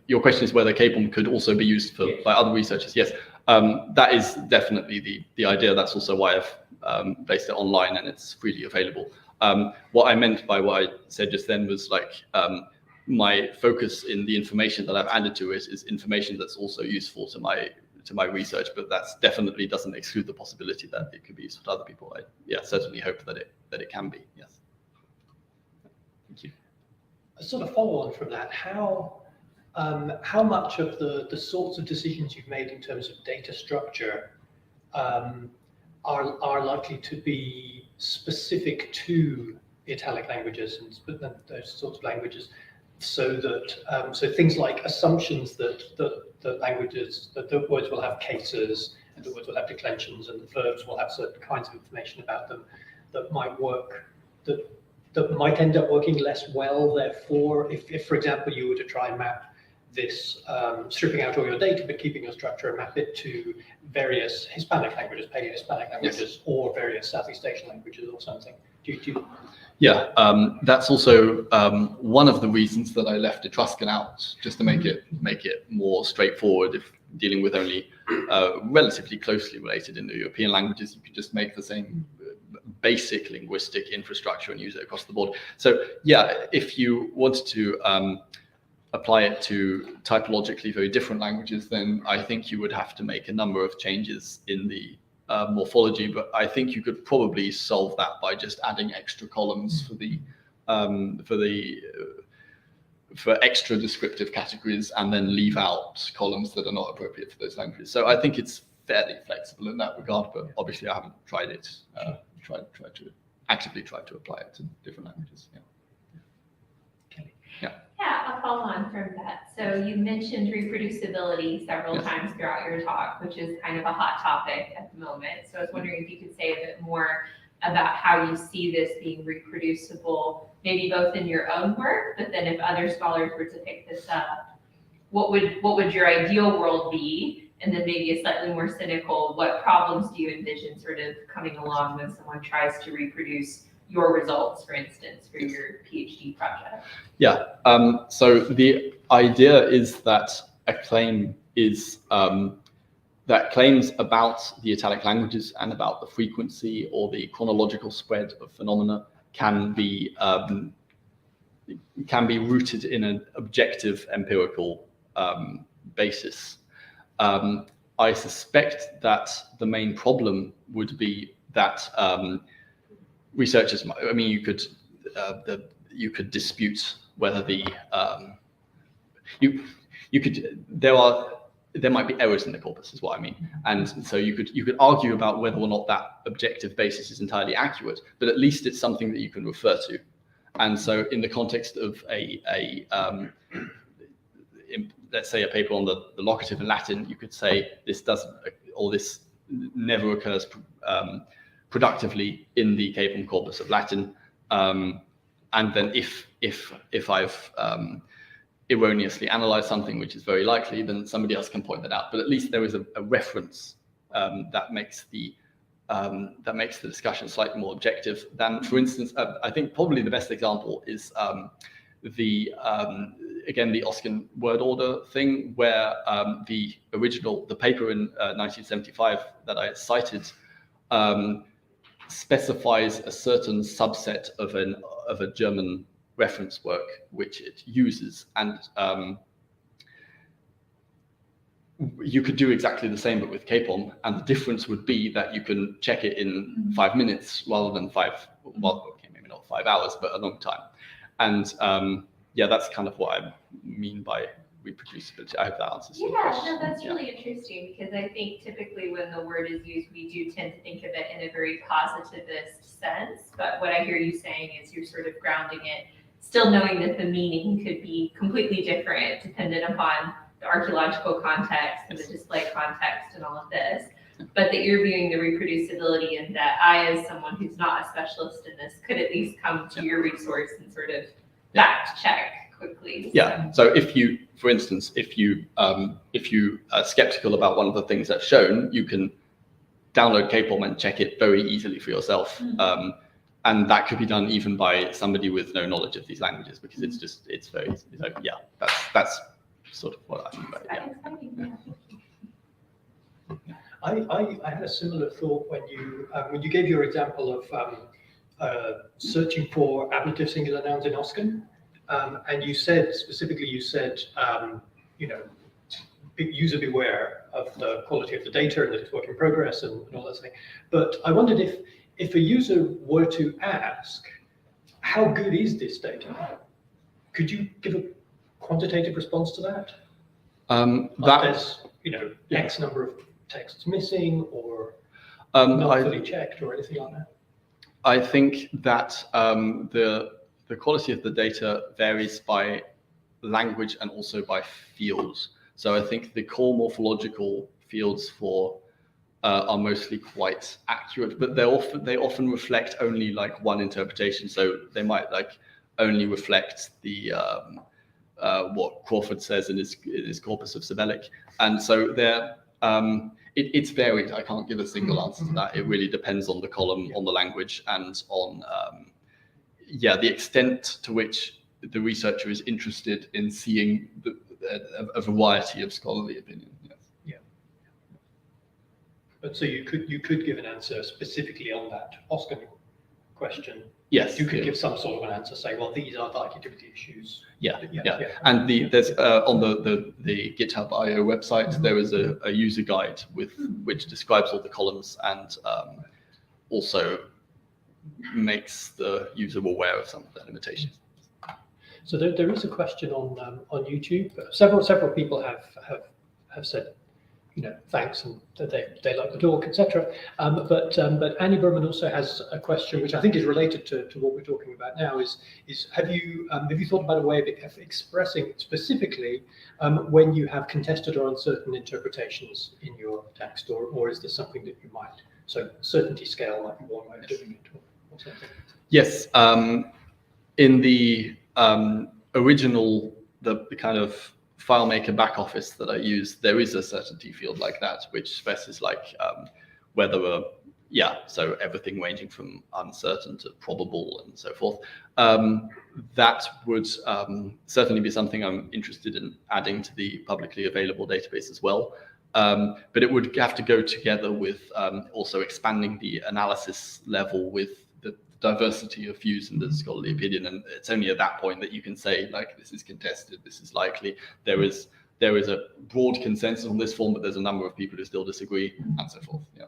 your question is whether CEIPoM could also be used by other researchers. Yes, that is definitely the idea. That's also why I've placed it online and it's freely available. What I meant by what I said just then was my focus in the information that I've added to it is information that's also useful to my research, but that's definitely doesn't exclude the possibility that it could be used for other people. I certainly hope that it can be. Yes. Thank you. A sort of follow on from that, how much of the sorts of decisions you've made in terms of data structure are likely to be specific to Italic languages and those sorts of languages, so that so things like assumptions that the words will have cases and the words will have declensions and the verbs will have certain kinds of information about them that might work, that might end up working less well. Therefore, if for example you were to try and map this, stripping out all your data but keeping your structure and map it to various Hispanic languages, Paleo-Hispanic languages, or various Southeast Asian languages or something. Yeah, that's also one of the reasons that I left Etruscan out, just to make it more straightforward. If dealing with only relatively closely related Indo-European languages, you could just make the same basic linguistic infrastructure and use it across the board. So yeah, if you wanted to apply it to typologically very different languages, then I think you would have to make a number of changes in the morphology, but I think you could probably solve that by just adding extra columns for extra descriptive categories, and then leave out columns that are not appropriate for those languages. So I think it's fairly flexible in that regard, but obviously I haven't tried it. Actively tried to apply it to different languages. Yeah, I'll follow on from that. So you mentioned reproducibility several times throughout your talk, which is kind of a hot topic at the moment. So I was wondering if you could say a bit more about how you see this being reproducible, maybe both in your own work, but then if other scholars were to pick this up, what would your ideal world be? And then maybe a slightly more cynical, what problems do you envision sort of coming along when someone tries to reproduce your results, for instance, for your PhD project? Yeah, so the idea is that a claim is that claims about the Italic languages and about the frequency or the chronological spread of phenomena can be rooted in an objective empirical basis. I suspect that the main problem would be that researchers, I mean, you could dispute whether there might be errors in the corpus, is what I mean. And so you could argue about whether or not that objective basis is entirely accurate, but at least it's something that you can refer to. And so in the context of let's say a paper on the locative in Latin, you could say this doesn't, or this never occurs productively in the CEIPoM corpus of Latin. And then if I've erroneously analyzed something, which is very likely, then somebody else can point that out. But at least there is a reference that makes the discussion slightly more objective than, for instance, I think probably the best example is again the Oscan word order thing, where the paper in 1975 that I cited specifies a certain subset of a German reference work which it uses, and you could do exactly the same but with CEIPoM, and the difference would be that you can check it in 5 minutes rather than maybe not 5 hours, but a long time. And yeah, that's kind of what I mean by reproducibility. I hope that answers your question. No, that's really interesting, because I think typically when the word is used, we do tend to think of it in a very positivist sense. But what I hear you saying is you're sort of grounding it, still knowing that the meaning could be completely different dependent upon the archaeological context and the display context and all of this, but that you're viewing the reproducibility, and that I, as someone who's not a specialist in this, could at least come to your resource and sort of fact check quickly. Yeah. So for instance, if you are skeptical about one of the things that's shown, you can download CEIPoM and check it very easily for yourself. Mm-hmm. And that could be done even by somebody with no knowledge of these languages, because it's very, yeah, that's sort of what I mean by it. Yeah. I had a similar thought when you gave your example of searching for ablative singular nouns in Oscan, and you said specifically, user beware of the quality of the data and that it's work in progress and all that thing. But I wondered if a user were to ask, how good is this data? Could you give a quantitative response to that? There's X number of texts missing, or not fully checked, or anything like that? I think that the quality of the data varies by language and also by fields. So I think the core morphological fields are mostly quite accurate, but they often reflect only like one interpretation. So they might only reflect the what Crawford says in his corpus of Sabellic, and so it's varied. I can't give a single answer to that. It really depends on the column, on the language, and on the extent to which the researcher is interested in seeing a variety of scholarly opinion. Yes. Yeah. But so you could give an answer specifically on that Oscan question. Yes. You could give some sort of an answer, say, well, these are likely-to-be issues. Yeah. And there's on the GitHub IO website, there is a user guide which describes all the columns and also makes the user aware of some of their limitations. So there is a question on YouTube. Several people have said, thanks, and that they like the talk, etc. But Annie Berman also has a question, which I think is related to what we're talking about now. Is have you thought about a way of expressing specifically when you have contested or uncertain interpretations in your text, or is this something that you might? So certainty scale might be one way of doing it, or something. Yes. In the original, the kind of FileMaker back office that I use, there is a certainty field like that, which specifies whether so everything ranging from uncertain to probable and so forth. That would certainly be something I'm interested in adding to the publicly available database as well. But it would have to go together with also expanding the analysis level with the diversity of views in the scholarly opinion, and it's only at that point that you can say this is contested, this is likely. There is a broad consensus on this form, but there's a number of people who still disagree, and so forth. Yeah.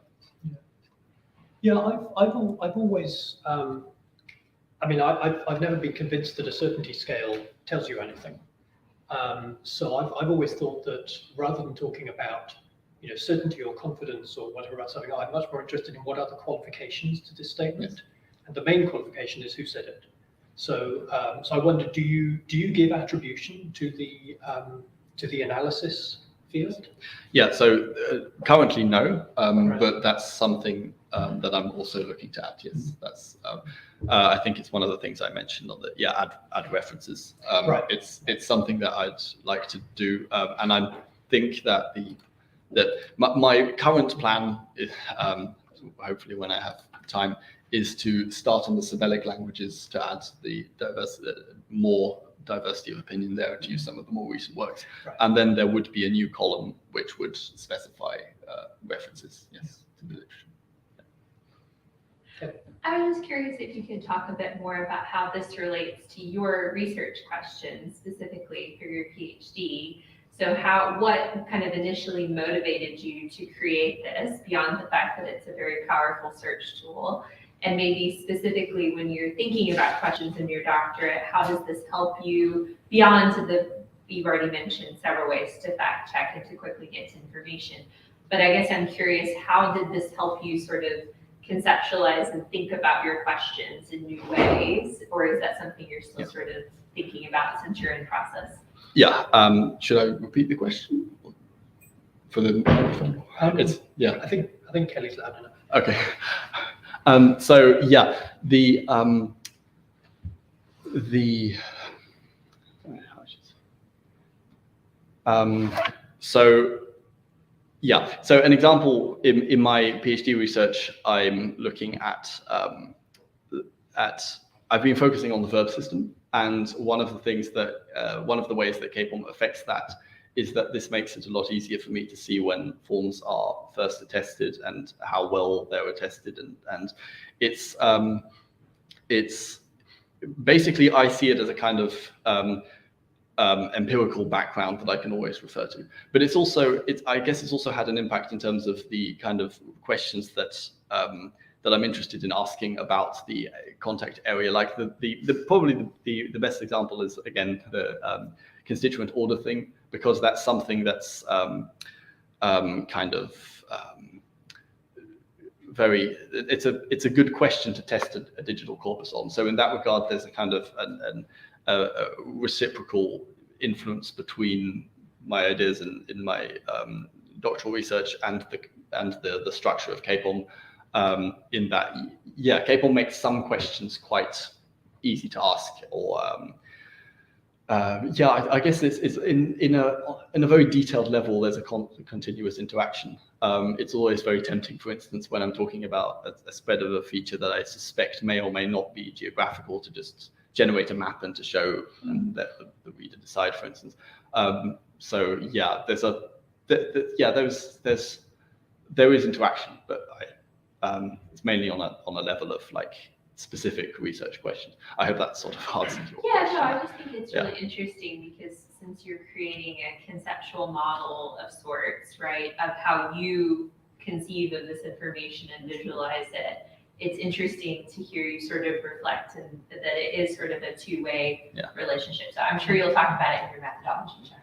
Yeah, I've always, I mean, I've never been convinced that a certainty scale tells you anything. So I've always thought that rather than talking about, you know, certainty or confidence or whatever about something, I'm much more interested in what are the qualifications to this statement. Yes. And the main qualification is who said it. So, so I wonder, do you give attribution to the analysis field? Yeah, so currently no, Right. but that's something that I'm also looking to add. Yes, that's. I think it's one of the things I mentioned on the add references. Right. It's something that I'd like to do, and I think that my current plan is, hopefully when I have time, is to start on the Sabellic languages to add the more diversity of opinion there and to use some of the more recent works. Right. And then there would be a new column which would specify references, yes, to the literature. I was just curious if you could talk a bit more about how this relates to your research questions, specifically for your PhD. So what kind of initially motivated you to create this, beyond the fact that it's a very powerful search tool? And maybe specifically when you're thinking about questions in your doctorate, how does this help you beyond you've already mentioned several ways to fact check and to quickly get to information. But I guess I'm curious, how did this help you sort of conceptualize and think about your questions in new ways? Or is that something you're still sort of thinking about since you're in process? Yeah, should I repeat the question for the microphone? I think Kelly's loud enough. Okay. So yeah, so an example in my PhD research, I'm looking at I've been focusing on the verb system, and one of the ways that CEIPoM affects that is that this makes it a lot easier for me to see when forms are first attested and how well they're attested, and it's basically, I see it as a kind of empirical background that I can always refer to. But I guess it's also had an impact in terms of the kind of questions that I'm interested in asking about the contact area. Like probably the best example is, again, the constituent order thing, because that's something that's it's a good question to test a digital corpus on. So in that regard, there's a kind of a reciprocal influence between my ideas in my doctoral research and the structure of CEIPoM. In that, CEIPoM makes some questions quite easy to ask, or I guess it's in a very detailed level. There's a continuous interaction. It's always very tempting, for instance, when I'm talking about a spread of a feature that I suspect may or may not be geographical, to just generate a map and to show and let the reader decide, for instance. So yeah, there is interaction, but it's mainly on a level of like specific research questions. I hope that sort of answers your question. No, I just think it's really interesting because since you're creating a conceptual model of sorts, right, of how you conceive of this information and visualize it, it's interesting to hear you sort of reflect and that it is sort of a two-way relationship. So I'm sure you'll talk about it in your methodology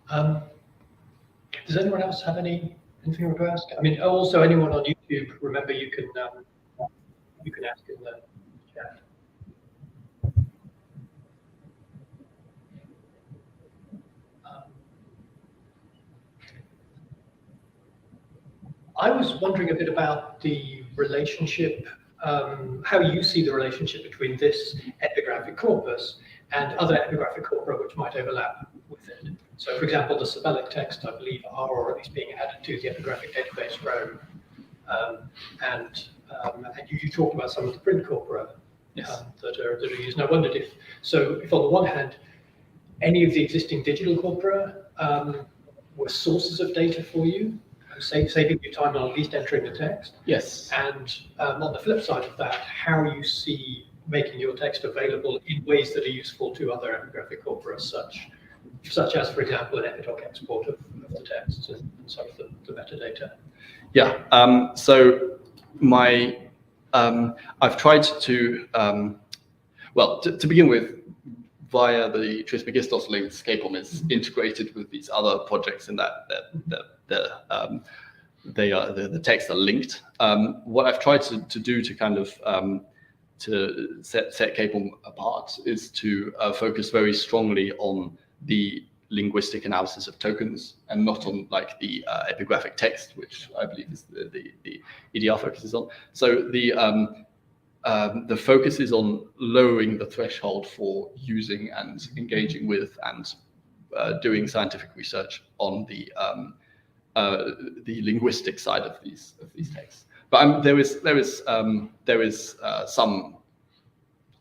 chapter. Does anyone else have anything you want to ask? I mean, also anyone on YouTube, remember you can ask in the chat. I was wondering a bit about the relationship, how you see the relationship between this epigraphic corpus and other epigraphic corpora which might overlap with it. So, for example, the Sabellic text, I believe, are or at least being added to the epigraphic database Rome. And you talked about some of the print corpora that are used. And I wondered if on the one hand, any of the existing digital corpora were sources of data for you, saving you time on at least entering the text. Yes. And on the flip side of that, how you see making your text available in ways that are useful to other epigraphic corpora, such such as, for example, an epidoc export of the texts and some of the metadata? Yeah. So I've tried to well, to begin with, via the Trismegistos links, CEIPoM is integrated with these other projects in that the texts are linked. What I've tried to do to kind of to set CEIPoM apart is to focus very strongly on the linguistic analysis of tokens and not on like the epigraphic text, which I believe is the EDR focuses on. So the focus is on lowering the threshold for using and engaging with and doing scientific research on the linguistic side of these texts. But there is some,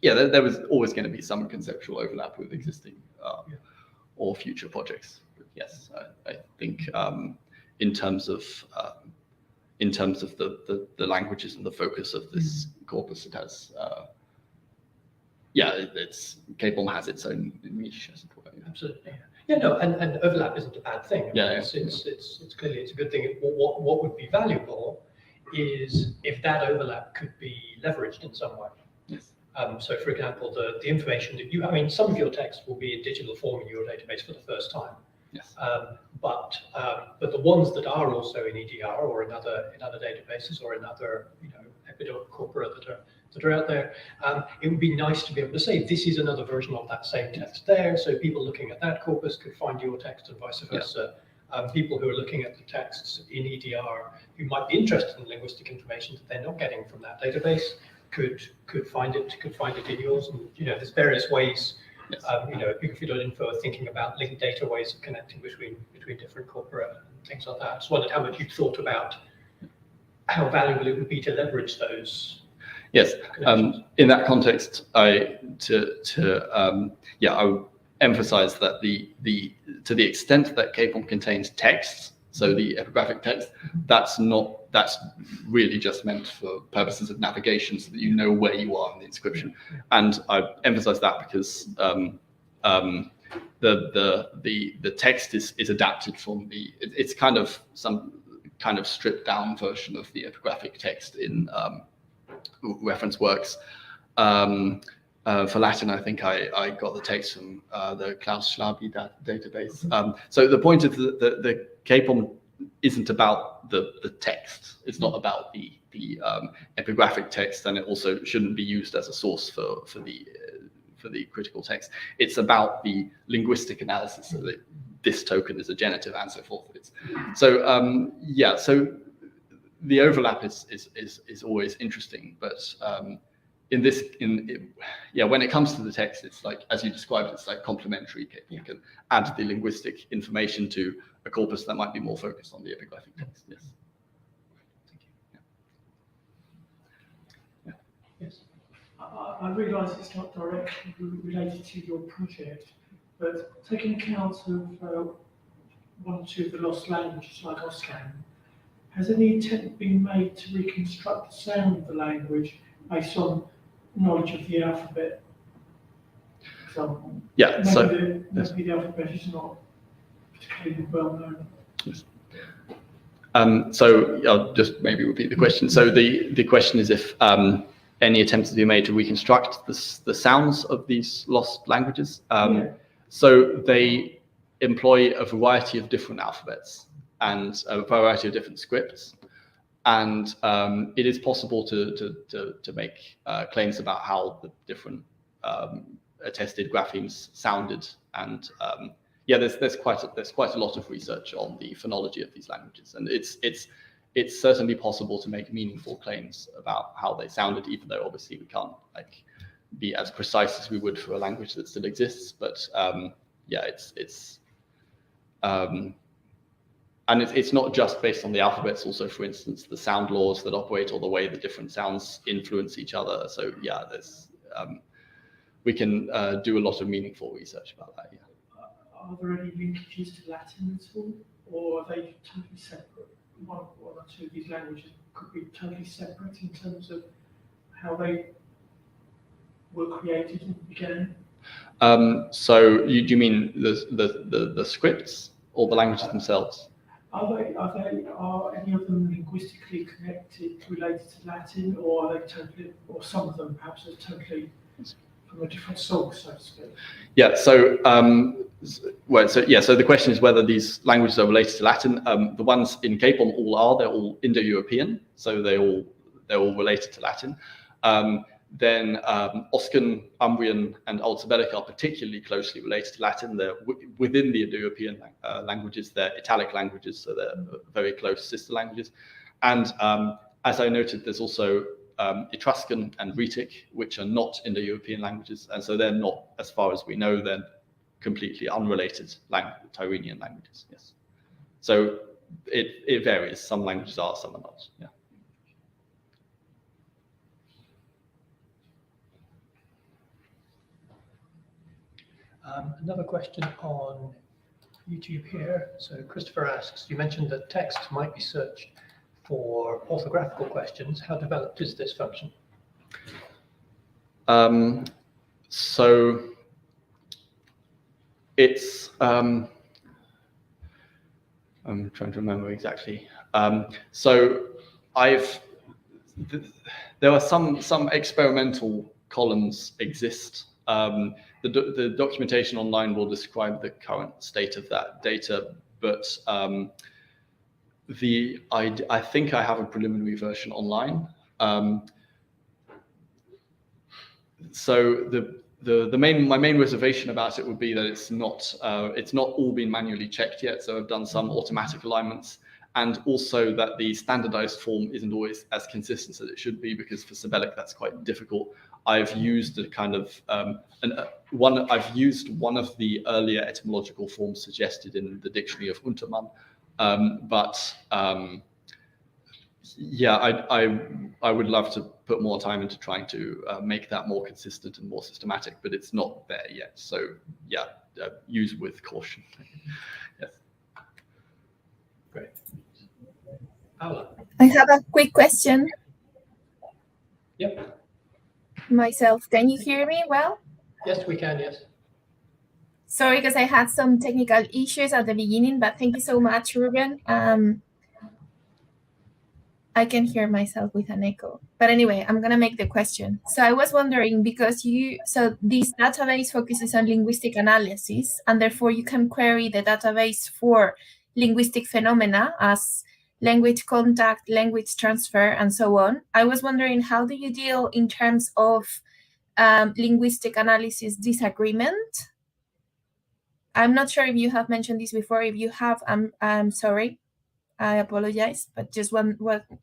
yeah, there was always going to be some conceptual overlap with existing or future projects. But yes, I think in terms of the languages and the focus of this corpus, it has, it's CEIPoM has its own niche, I suppose. Absolutely. Yeah, no, and overlap isn't a bad thing. It's clearly it's a good thing. What would be valuable is if that overlap could be leveraged in some way. Yes. So, for example, the information that some of your text will be in digital form in your database for the first time. Yes. But the ones that are also in EDR or in other databases or in other epidoc corpora that are out there, it would be nice to be able to say this is another version of that same text there. So people looking at that corpus could find your text and vice versa. Yeah. People who are looking at the texts in EDR who might be interested in linguistic information that they're not getting from that database could find it in yours. And there's various ways. Yes. Epigraphy.info are thinking about linked data ways of connecting between different corpora and things like that. I just wondered how much you thought about how valuable it would be to leverage those. Yes. In that context, I would emphasize that to the extent that CEIPoM contains texts, so the epigraphic text, that's really just meant for purposes of navigation, so that you know where you are in the inscription. And I emphasize that because the text is adapted from it's kind of some kind of stripped down version of the epigraphic text in reference works. For Latin, I think I got the text from the Klaus Schlaby database. So the point is that the CEIPoM isn't about the text. It's not about the epigraphic text, and it also shouldn't be used as a source for the critical text. It's about the linguistic analysis, so that this token is a genitive and so forth. So the overlap is always interesting, but when it comes to the text, it's like, as you described, it's like complementary. You can add the linguistic information to a corpus that might be more focused on the epigraphic text. Yes. Thank you. Yeah. Yes. I realise it's not directly related to your project, but taking account of one or two of the lost languages like Oscan, has any attempt been made to reconstruct the sound of the language based on knowledge of the alphabet? Maybe the alphabet is not particularly well known. Yes. So I'll just maybe repeat the question. So the question is if any attempts have been made to reconstruct the sounds of these lost languages. So they employ a variety of different alphabets and a variety of different scripts. And it is possible to make claims about how the different attested graphemes sounded, and there's quite a lot of research on the phonology of these languages, and it's certainly possible to make meaningful claims about how they sounded, even though obviously we can't be as precise as we would for a language that still exists. But and it's not just based on the alphabets, also, for instance, the sound laws that operate or the way the different sounds influence each other. So we can do a lot of meaningful research about that. Yeah. Are there any linkages to Latin at all, or are they totally separate? One or two of these languages could be totally separate in terms of how they were created and began? So you mean the scripts or the languages themselves? Are any of them linguistically connected, related to Latin, or are they totally, or some of them perhaps are totally from a different source, so to speak? Yeah. So so the question is whether these languages are related to Latin. The ones in CEIPoM all are. They're all Indo-European, so they're all related to Latin. Then Oscan, Umbrian, and Old Sabellic are particularly closely related to Latin. They're within the Indo-European languages. They're Italic languages, so they're very close sister languages. And as I noted, there's also Etruscan and Rhetic, which are not Indo-European languages, and so they're not, as far as we know, they're completely unrelated Tyrrhenian languages. Yes. So it varies. Some languages are, some are not. Yeah. Another question on YouTube here. So Christopher asks, you mentioned that text might be searched for orthographical questions. How developed is this function? So it's, I'm trying to remember exactly. So there are some experimental columns exist. The documentation online will describe the current state of that data, but I think I have a preliminary version online. So my main reservation about it would be that it's not all been manually checked yet. So I've done some automatic alignments, and also that the standardized form isn't always as consistent as it should be, because for Sabellic that's quite difficult. I've used a kind of I've used one of the earlier etymological forms suggested in the dictionary of Untermann, but yeah, I would love to put more time into trying to make that more consistent and more systematic, but it's not there yet. So yeah, use with caution. Yes. Great. Paula. I have a quick question. Yep. Myself, can you hear me well? Yes, we can, yes. Sorry, because I had some technical issues at the beginning, but thank you so much, Reuben. I can hear myself with an echo. But anyway, I'm going to make the question. So I was wondering, because this database focuses on linguistic analysis, and therefore you can query the database for linguistic phenomena as language contact, language transfer, and so on. I was wondering, how do you deal in terms of linguistic analysis disagreement? I'm not sure if you have mentioned this before. If you have, I'm sorry. I apologize, but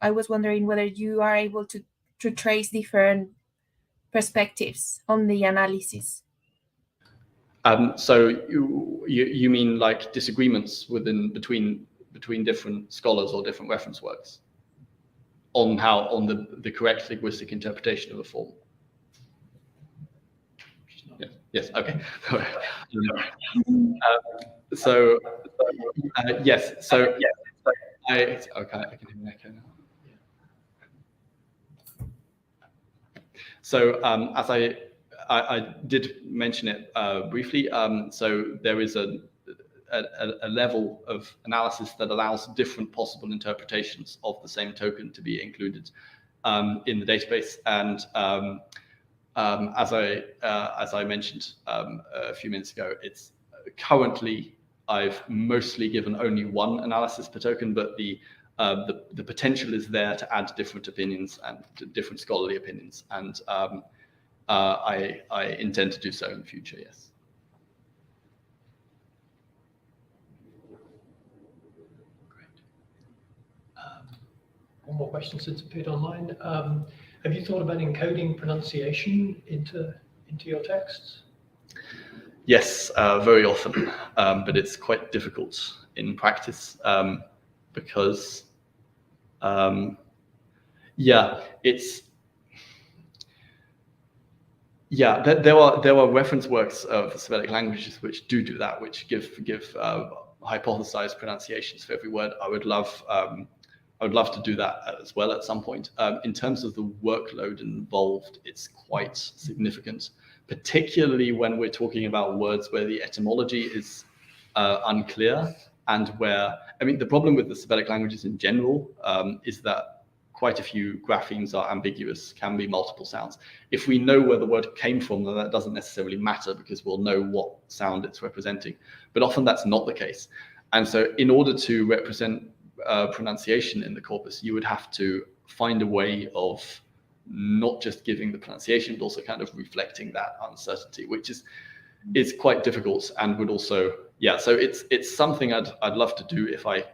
I was wondering whether you are able to trace different perspectives on the analysis. So you mean like disagreements between different scholars or different reference works on the correct linguistic interpretation of a form? Yes. Okay. Yes. So okay, I can hear an echo now. So as I did mention it briefly, so there is a level of analysis that allows different possible interpretations of the same token to be included in the database. And as I mentioned a few minutes ago, it's currently I've mostly given only one analysis per token, but the potential is there to add different opinions and different scholarly opinions, and I intend to do so in the future. Yes. Great. One more question since it appeared online. Have you thought about encoding pronunciation into your texts? Yes, very often, but it's quite difficult in practice because, there are reference works of Sabellic languages which do that, which give hypothesized pronunciations for every word. I would love to do that as well at some point. In terms of the workload involved, it's quite significant. particularly when we're talking about words where the etymology is unclear, and where, I mean, the problem with the Sabellic languages in general is that quite a few graphemes are ambiguous, can be multiple sounds. If we know where the word came from, then that doesn't necessarily matter because we'll know what sound it's representing. But often that's not the case. And so in order to represent pronunciation in the corpus, you would have to find a way of not just giving the pronunciation, but also kind of reflecting that uncertainty, which is quite difficult and would also, yeah, so it's something I'd love to do if I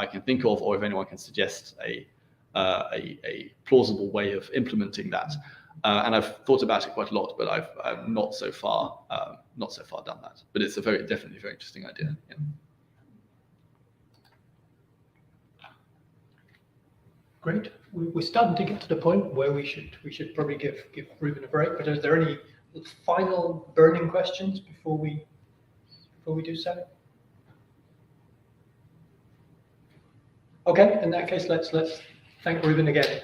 can think of, or if anyone can suggest a plausible way of implementing that. And I've thought about it quite a lot, but I've not so far done that. But it's definitely a very interesting idea. Yeah. Great. We're starting to get to the point where we should probably give Reuben a break. But is there any final burning questions before we do so? Okay. In that case, let's thank Reuben again.